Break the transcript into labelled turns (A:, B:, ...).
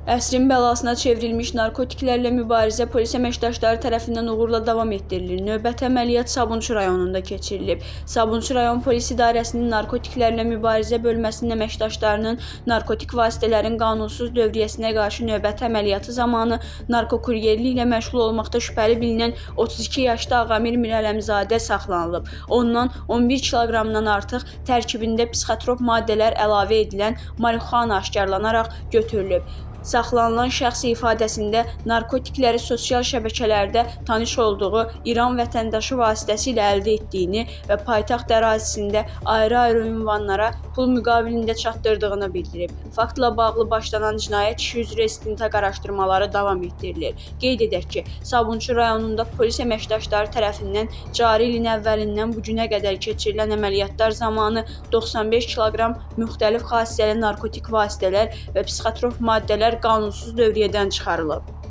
A: Əsrin bəlasına çevrilmiş narkotiklərlə mübarizə polis əməkdaşları tərəfindən uğurla davam etdirilir. Növbəti əməliyyat Sabunçu rayonunda keçirilib. Sabunçu rayon polis idarəsinin narkotiklərlə mübarizə bölməsinin əməkdaşlarının narkotik vasitələrin qanunsuz dövriyyəsinə qarşı növbəti əməliyyatı zamanı narkokuryerliklə məşğul olmaqda şübhəli bilinən 32 yaşlı Ağamir Mirələmzadə saxlanılıb. Ondan 11 kiloqramdan artıq tərkibində psixotrop maddələr əlavə edilən marixuana aşkarlanaraq götürülüb. Saxlanılan şəxs ifadəsində narkotikləri sosial şəbəkələrdə tanış olduğu İran vətəndaşı vasitəsilə əldə etdiyini və paytaxt ərazisində ayrı-ayrı ünvanlara pul müqabilində çatdırdığını bildirib. Faktla bağlı başlanan cinayət işi üzrə istintaq araşdırmaları davam etdirilir. Qeyd edək ki, Sabunçu rayonunda polis əməkdaşları tərəfindən cari ilin əvvəlindən bu günə qədər keçirilən əməliyyatlar zamanı 95 kiloqram müxtəlif xassəli narkotik vasitələr və psixotrop maddələr qanunsuz dövriyyədən çıxarılıb.